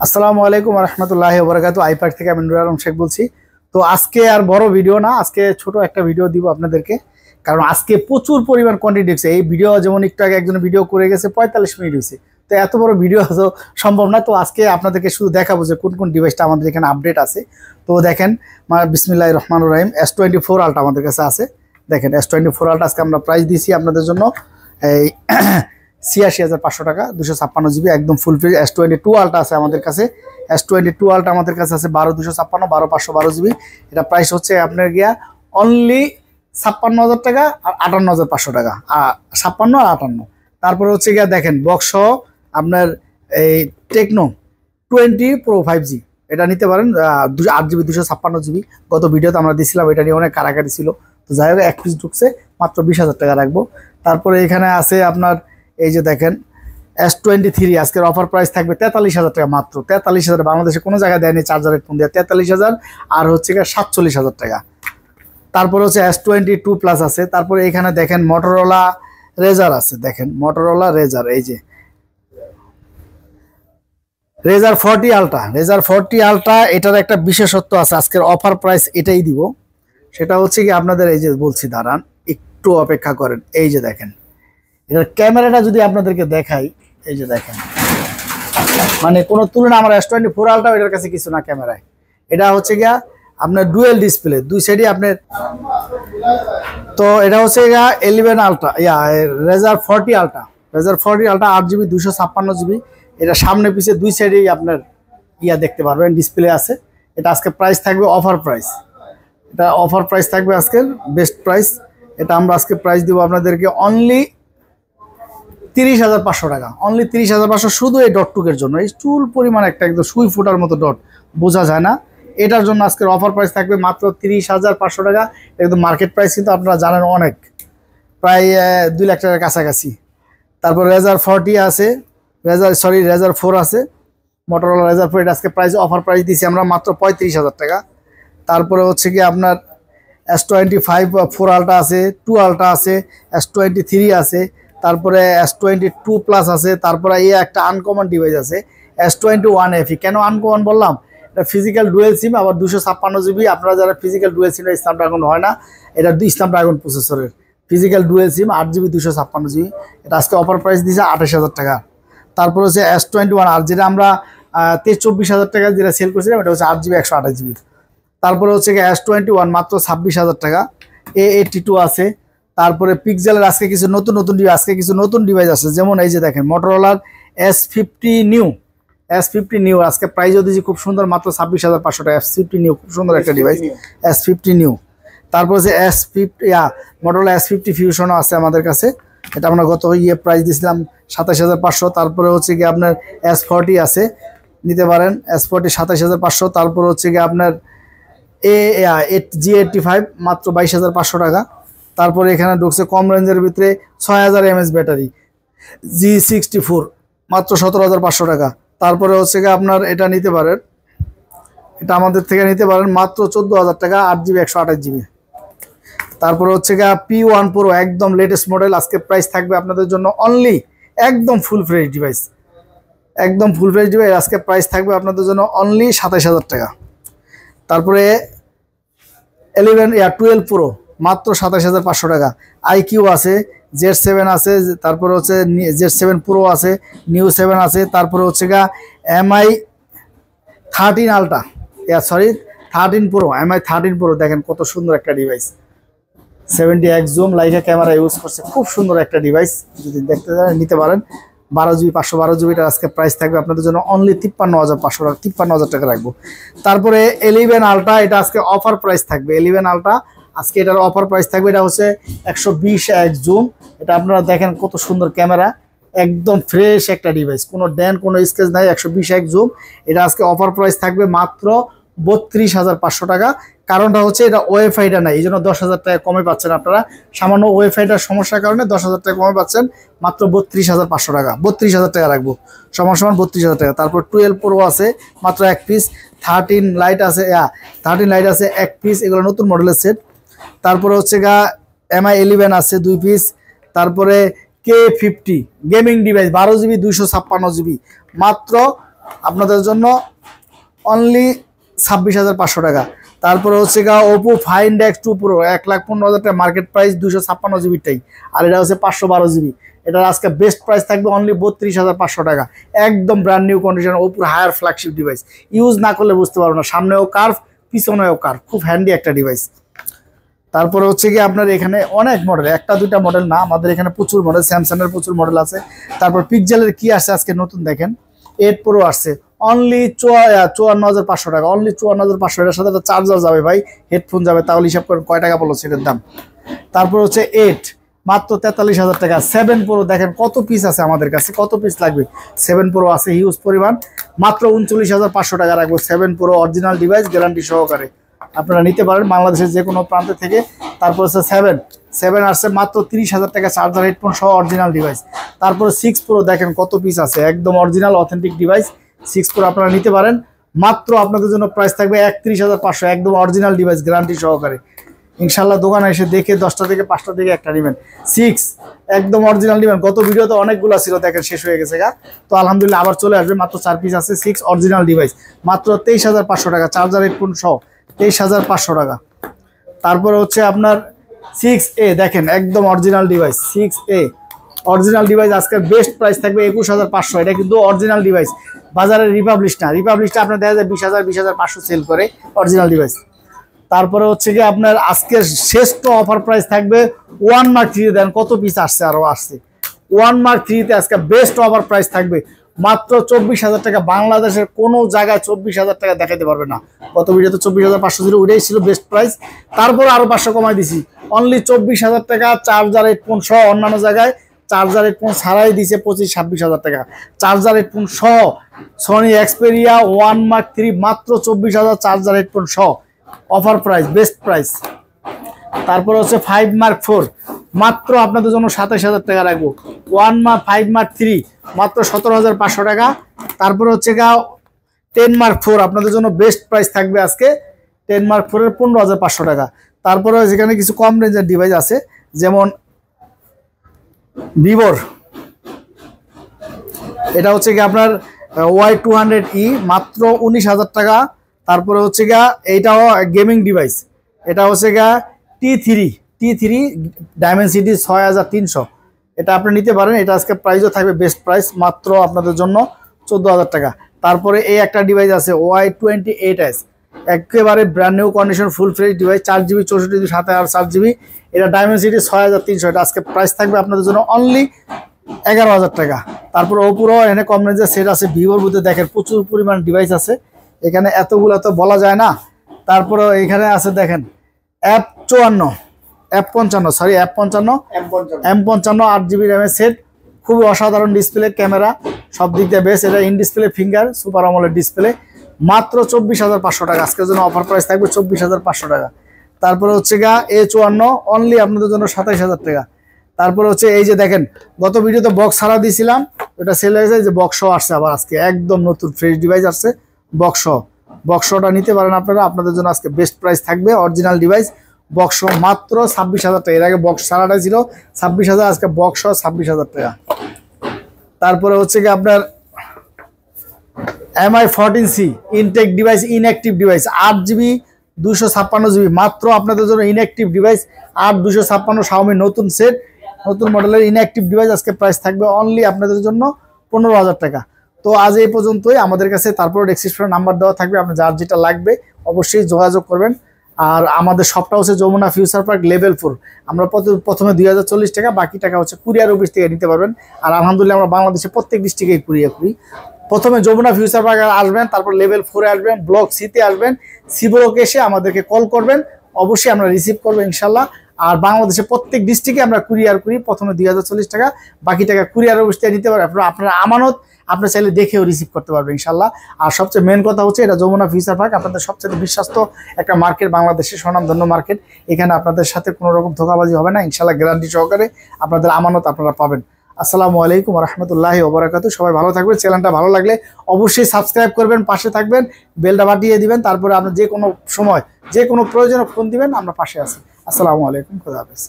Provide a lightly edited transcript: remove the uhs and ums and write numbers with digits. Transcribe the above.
আসসালামু আলাইকুম রহমতুল্লাহি ওয়া বারাকাতুহু। আইপ্যাক থেকে আমি নুরুল আলম শেখ বলছি। তো আজকে আর বড় ভিডিও না, আজকে ছোট একটা ভিডিও দিব আপনাদেরকে, কারণ আজকে প্রচুর পরিমাণ কোয়ান্টিটি হচ্ছে। এই ভিডিও যেমন একটু আগে একজন ভিডিও করে গেছে 45 মিনিট হয়েছে, তো এত বড় ভিডিও তো সম্ভব না। তো আজকে আপনাদেরকে শুধু দেখাবো যে কোন কোন ডিভাইসটা আমাদের এখানে আপডেট আছে। তো দেখেন, বিসমিল্লাহির রহমানির রহিম, S24 আলট্রা আমাদের কাছে আছে। দেখেন S24 আলট্রা আজকে আমরা প্রাইস দিয়েছি আপনাদের জন্য এই ৮৬,৫০০ টাকা, 256 জিবি একদম ফুল ফ্রি। S22 আলট্রা আছে আমাদের কাছে। S22 আলট্রা আমাদের কাছে আছে ১২,২৫৬, ১২,৫১২ জিবি। এটা প্রাইস হচ্ছে আপনার গিয়া অনলি ৫৬,০০০ টাকা আর ৫৮,৫০০ টাকা, ৫৬ আর ৫৮। তারপরে হচ্ছে গিয়া দেখেন বক্স সহ আপনার এই টেকনো 20 Pro 5G এটা নিতে পারেন, 8 জিবি 256 জিবি। গত ভিডিওতে আমরা দিয়েছিলাম, এটা নিয়ে অনেক কারাকারি ছিল। তো যাই হোক, এক পিস ঢুকছে, মাত্র 20,০০০ টাকা রাখবো। তারপরে এখানে আছে আপনার এই যে দেখেন S23, আজকের অফার প্রাইস থাকবে ৪৩,০০০ টাকা, মাত্র ৪৩,০০০। বাংলাদেশে কোনো জায়গায় দেয়নি চার্জারের ফোন দিয়ে ৪৩,০০০, আর হচ্ছে গিয়ে ৪৭,০০০ টাকা। তারপরে হচ্ছে S22 প্লাস আছে। তারপরে এখানে দেখেন মোটরোলা রেজার আছে, দেখেন মোটরোলা রেজার, এই যে রেজার 40 আলট্রা, রেজার 40 আলট্রা। এটার একটা বিশেষত্ব আছে, আজকের অফার প্রাইস এটাই দিব। সেটা হচ্ছে কি আপনাদের এই যে বলছি, দাঁড়ান একটু অপেক্ষা করেন। এই যে দেখেন এটার ক্যামেরাটা যদি আপনাদেরকে দেখাই, এই যে দেখেন, মানে কোনো তুলনা আমার S24 আলট্রা এটার কাছে কিছু না ক্যামেরায়। এটা হচ্ছে গিয়া আপনার ডুয়েল ডিসপ্লে, দুই সাইডে আপনার। তো এটা হচ্ছে গিয়া 11 আলট্রা, রেজার 40 আলট্রা, রেজার 40 আলট্রা 8 জিবি 256 জিবি। এটা সামনে পিছে দুই সাইডেই আপনার দেখতে পারবেন, ডিসপ্লে আছে। এটা আজকে প্রাইস থাকবে অফার প্রাইস, এটা অফার প্রাইস থাকবে আজকের বেস্ট প্রাইস। এটা আমরা আজকে প্রাইস দিব আপনাদেরকে অনলি 30,৫০০ টাকা, অনলি 30,৫০০, শুধু এই ডট টুকের জন্য। এই চুল পরিমাণ একটা একদম সুই ফুটার মতো ডট, বোঝা যায় না। এটার জন্য আজকের অফার প্রাইস থাকবে মাত্র 30,৫০০ টাকা। একদম মার্কেট প্রাইস কিন্তু আপনারা জানেন অনেক, প্রায় 2 লাখ টাকার কাছাকাছি। তারপর রেজার 40 আছে, রেজার 4 আছে, মোটরোলা রেজার 4। এটা আজকে প্রাইস অফার প্রাইস দিয়েছি আমরা মাত্র 35,০০০ টাকা। তারপরে হচ্ছে কি আপনার S25 4 আলট্রা আছে, 2 আলট্রা আছে, S23 আছে, তারপরে S22 প্লাস আছে। তারপরে এই একটা আনকমন ডিভাইস আছে S21 FE। কেন আনকমন বললাম? এটা ফিজিক্যাল ডুয়েল সিম, আবার 256 জিবি। আপনারা যারা ফিজিক্যাল ডুয়েল সিম, স্ন্যাপড্রাগন হয় না, এটা স্ন্যাপড্রাগন প্রসেসরের ফিজিক্যাল ডুয়েল সিম, 8 জিবি 256 জিবি। এটা আজকে অফার প্রাইস দিয়েছে 28,০০০ টাকা। তারপর হচ্ছে S21 আর, যেটা আমরা 23-24,০০০ টাকা যেটা সেল করছিলাম, এটা হচ্ছে 8 জিবি 128 জিবি। তারপরে হচ্ছে S21 মাত্র 26,০০০ টাকা। A82 আছে। তারপরে পিক্সেলের আজকে কিছু নতুন ডিভাইস আছে, যেমন এই যে দেখেন মোটরোলার S50 নিউ আজকে প্রাইসও দিয়েছি খুব সুন্দর, মাত্র 26,৫০০ টাকা। S50 নিউ খুব সুন্দর একটা ডিভাইস, S50 নিউ। তারপর হচ্ছে মোটরোলা S50 ফিউশনও আছে আমাদের কাছে। এটা আমরা গত প্রাইস দিয়েছিলাম ২৭,৫০০। তারপরে হচ্ছে কি আপনার S40 আছে, নিতে পারেন S40 ২৭,৫০০। তারপর হচ্ছে কি আপনার G85 মাত্র 22,৫০০ টাকা। তারপরে এখানে ঢুকছে কম রেঞ্জের ভিতরে ৬,০০০ mAh ব্যাটারি G64 মাত্র ১৭,৫০০ টাকা। তারপরে হচ্ছে কি আপনার এটা নিতে পারেন, এটা আমাদের থেকে নিতে পারেন মাত্র ১৪,০০০ টাকা, 8 জিবি 128 জিবি। তারপরে হচ্ছে গিয়ে P1 Pro একদম লেটেস্ট মডেল, আজকে প্রাইস থাকবে আপনাদের জন্য অনলি একদম ফুল ফ্রেশ ডিভাইস, একদম ফুল ফ্রেশ ডিভাইস। আজকে প্রাইস থাকবে আপনাদের জন্য অনলি ২৭,০০০ টাকা। তারপরে 12 Pro মাত্র ২৭,৫০০ টাকা। IQ আছে, Z7 আছে, তারপরে হচ্ছে Z7 Pro আছে, নিউ 7 আছে। তারপরে হচ্ছে গা MI 13 ultra, 13 Pro, MI 13 Pro দেখেন কত সুন্দর একটা ডিভাইস। 70x জুম লাইভে ক্যামেরা ইউজ করছে, খুব সুন্দর একটা ডিভাইস। যদি দেখতে চান নিতে পারেন। 12 জিবি 512 জিবিটার আজকে প্রাইস থাকবে আপনাদের জন্য অনলি 53,৫০০ টাকা, 53,০০০ টাকা রাখবো। তারপরে 11 আলট্রা, এটা আজকে অফার প্রাইস থাকবে। 11 আলট্রা আজকে এটার অফার প্রাইস থাকবে। এটা হচ্ছে 120x জুম। এটা আপনারা দেখেন কত সুন্দর ক্যামেরা, একদম ফ্রেশ একটা ডিভাইস, কোনো ড্যান কোনো স্কেচ নাই, 120x জুম। এটা আজকে অফার প্রাইস থাকবে মাত্র 32,৫০০ টাকা। কারণটা হচ্ছে এটা ওয়াইফাইটা নাই, এই জন্য 10,০০০ টাকা কমে পাচ্ছেন আপনারা। সামান্য ওয়াইফাইটার সমস্যার কারণে 10,০০০ টাকা কমে পাচ্ছেন, মাত্র 32,৫০০ টাকা। 32,০০০ টাকা রাখবো, সমান 32,০০০ টাকা। তারপর 12 Pro আছে মাত্র 1 পিস। 13 লাইট আছে, 13 লাইট আছে 1 পিস, এগুলো নতুন মডেলের সেট। তারপরে হচ্ছে MI 11 আছে 2 পিস। তারপরে K50 gaming device 12 GB 256 GB মাত্র আপনাদের জন্য অনলি 26,500 টাকা। তারপরে হচ্ছে গা ওপো ফাইন্ড এক্স 2 প্রো 1,15,000 টাকা মার্কেট প্রাইস, 256 জিবিটাই, আর এটা হচ্ছে 512 জিবি। এটার আজকে বেস্ট প্রাইস থাকবে অনলি 32,500 টাকা, একদম ব্র্যান্ড নিউ কন্ডিশন, ওপোর হায়ার ফ্ল্যাগশিপ ডিভাইস। ইউজ না করলে বুঝতে পারবো না, সামনেও কার্ভ পিছনেও কার্ভ, খুব হ্যান্ডি একটা ডিভাইস। তারপরে হচ্ছে কি আপনার এখানে অনেক মডেল, একটা দুইটা মডেল না, আমাদের এখানে প্রচুর মডেল, স্যামসাংয়ের প্রচুর মডেল আছে। তারপর পিক্সেলের কি আসছে আজকে নতুন দেখেন, 8 প্রো আসছে অনলি 54,500 টাকা, অনলি 54,500। এটার সাথে একটা চার্জার যাবে ভাই, হেডফোন যাবে, তাহলে হিসাব করেন কয় টাকা পড়লো সেটার দাম। তারপর হচ্ছে 8 মাত্র 43,000 টাকা। 7 প্রো দেখেন কত পিস আছে আমাদের কাছে, কত পিস লাগবে। 7 প্রো আছে হিউজ পরিমাণ, মাত্র 39,500 টাকা রাখবো। 7 প্রো অরিজিনাল ডিভাইস, গ্যারান্টি সহকারে আপনারা নিতে পারেন বাংলাদেশের যে কোনো প্রান্ত থেকে। তারপর হচ্ছে 7 আসছে মাত্র 30,000 টাকা, চার্জার হেডফোন সহ অরিজিনাল ডিভাইস। তারপর 6 প্রো দেখেন কত পিস আছে, একদম অরিজিনাল অথেন্টিক ডিভাইস। 6 প্রো আপনারা নিতে পারেন, মাত্র আপনাদের জন্য প্রাইস থাকবে 31,500, একদম অরিজিনাল ডিভাইস গ্যারান্টি সহকারে। ইনশাল্লাহ দোকানে এসে দেখে 10টা থেকে 5টা থেকে একটা নেবেন। 6 একদম অরিজিনাল নেবেন, গত ভিডিওতে অনেকগুলো ছিল দেখেন শেষ হয়ে গেছে গা, তো আলহামদুলিল্লাহ আবার চলে আসবে, মাত্র 4 পিস আছে। 6 অরিজিনাল ডিভাইস মাত্র 23,500 টাকা, চার্জার হেডফোন সহ 23,500 টাকা। তারপরে হচ্ছে আপনার 6A দেখেন একদম original device, 6A original device আজকের বেস্ট প্রাইস থাকবে 21,500। এটা কিন্তু অরিজিনাল ডিভাইস, বাজারে রিপাবলিশটা আপনার দেখা যায় 20,500 সেল করে অরিজিনাল ডিভাইস। তারপরে হচ্ছে কি আপনার আজকের শ্রেষ্ঠ অফার প্রাইস থাকবে 1 মার্ক 3 দেন কত পিস আসছে, আরও আসছে 1 মার্ক 3-তে আজকে বেস্ট অফার প্রাইস থাকবে মাত্র 24,000 টাকা। বাংলাদেশের কোনো জায়গায় 24,000 টাকা দেখাতে পারবে না। গত ভিডিওতে 24,500 ছিল, ওইটাই ছিল বেস্ট প্রাইস, তারপরে আরও 500 কমাই দিছি, অনলি 24,000 টাকা। চার্জার হেডফোন সহ, অন্যান্য জায়গায় চার্জার হেডফোন ছাড়াই দিছে 25-26,000 টাকা, চার্জার হেডফোন সহ সনি এক্সপেরিয়া 1 মার্ক 3 মাত্র 24,000 চার্জার হেডফোন সহ অফার প্রাইস, বেস্ট প্রাইস। তারপর হচ্ছে 5 মার্ক 4 মাত্র আপনাদের জন্য 27,000 টাকা রাখবো। 5 মার্ক 3 মাত্র 17,500 টাকা। তারপর হচ্ছে 10 মার্ক 4 আপনাদের জন্য বেস্ট প্রাইস থাকবে আজকে, 10 মার্ক 4 এর 15,500 টাকা। তারপরে যেখানে কিছু কম রেঞ্জের ডিভাইস আছে, যেমন ভিভোর, এটা হচ্ছে কি আপনার Y200E মাত্র 19,000 টাকা। তারপরে হচ্ছে এইটাও গেমিং ডিভাইস, এটা হচ্ছে T3 ডায়মেনসিটি 6,300, এটা আপনি নিতে পারেন। এটা আজকে প্রাইসও থাকবে বেস্ট প্রাইস, মাত্র আপনাদের জন্য 14,000 টাকা। তারপরে এই একটা ডিভাইস আছে Y28S, একেবারে brand new condition full fresh device, 4GB 64GB 7/8GB, এটা ডায়মেনসিটি 6,300, এটা আজকে প্রাইস থাকবে আপনাদের জন্য অনলি 11,000 টাকা। তারপর ওপোরও এখানে কম রেঞ্জের সেট আছে। ভিভোর মধ্যে দেখেন প্রচুর পরিমাণ ডিভাইস আছে, এখানে এতগুলো তো বলা যায় না। তারপরে এখানে আছে দেখেন F55 8GB র্যামের সেট, খুবই অসাধারণ ডিসপ্লে, ক্যামেরা সব দিক দিয়ে বেস্ট। এটা in display finger super AMOLED display, মাত্র 24,500 টাকা, আজকের জন্য অফার প্রাইস থাকবে 24,500 টাকা। তারপরে হচ্ছে A54 অনলি আপনাদের জন্য 27,000 টাকা। তারপরে হচ্ছে এই যে দেখেন গত ভিডিওতে বক্স ছাড়া দিয়েছিলাম, ওটা সেল হয়েছে, যে বক্সও আসছে আবার আজকে, একদম নতুন ফ্রেশ ডিভাইস আসছে বক্সটা নিতে পারেন আপনারা, আপনাদের জন্য আজকে বেস্ট প্রাইস থাকবে। অরিজিনাল ডিভাইস বক্স মাত্র 26,000 টাকা, এর আগে বক্স ছাড়াটা ছিল 26,000, আজকে বক্স 26,000 টাকা। তারপরে হচ্ছে কি আপনার MI14C intact device, inactive device, 8GB 256GB মাত্র আপনাদের জন্য ইনঅ্যাক্টিভ ডিভাইস, 8/256 Xiaomi নতুন সেট, নতুন মডেলের ইনঅ্যাক্টিভ ডিভাইস, আজকে প্রাইস থাকবে অনলি আপনাদের জন্য 15,000 টাকা। তো আজ এই পর্যন্তই আমাদের কাছে। তারপর ডেসক্রিপশনে নাম্বার দেওয়া থাকবে, আপনি যার যেটা লাগবে অবশ্যই যোগাযোগ করবেন। আর আমাদের শপটা হচ্ছে যমুনা ফিউচার পার্ক লেভেল 4। আমরা প্রথমে 2,040 টাকা, বাকি টাকা হচ্ছে কুরিয়ার অফিস থেকে নিতে পারবেন। আর আলহামদুলিল্লাহ আমরা বাংলাদেশের প্রত্যেক ডিস্ট্রিক্টে কুরিয়ার করি। প্রথমে যমুনা ফিউচার পার্ক আসবেন, তারপর লেভেল 4-এ আসবেন, ব্লক সিতে আসবেন, সি ব্লকে এসে আমাদেরকে কল করবেন, অবশ্যই আমরা রিসিভ করবো ইনশাল্লাহ। আর বাংলাদেশের প্রত্যেক ডিস্ট্রিক্টে আমরা কুরিয়ার করি, প্রথমে 2,040 টাকা, বাকি টাকা কুরিয়ার অফিস থেকে নিতে পারবেন। আপনার আমানত আপনি চাইলে দেখেও রিসিভ করতে পারবেন ইনশাল্লাহ। আর সবচেয়ে মেন কথা হচ্ছে এটা যমুনা ফিউচার পার্ক, আপনাদের সবচেয়ে বিশ্বস্ত একটা মার্কেট, বাংলাদেশের স্বনামধন্য মার্কেট। এখানে আপনাদের সাথে কোনো রকম ধোঁকাবাজি হবে না ইনশাল্লাহ, গ্যারান্টি সহকারে আপনাদের আমানত আপনারা পাবেন। আসসালামু আলাইকুম ওয়া রাহমাতুল্লাহি ওয়া বারাকাতুহু। সবাই ভালো থাকবেন। চ্যানেলটা ভালো লাগলে অবশ্যই সাবস্ক্রাইব করবেন, পাশে থাকবেন, বেলটা বাজিয়ে দিবেন। তারপরে আপনি যে কোনো সময় যে কোনো প্রয়োজনে ফোন দিবেন, আমরা পাশে আছি। আসসালামু আলাইকুম, খোদা হাফেজ।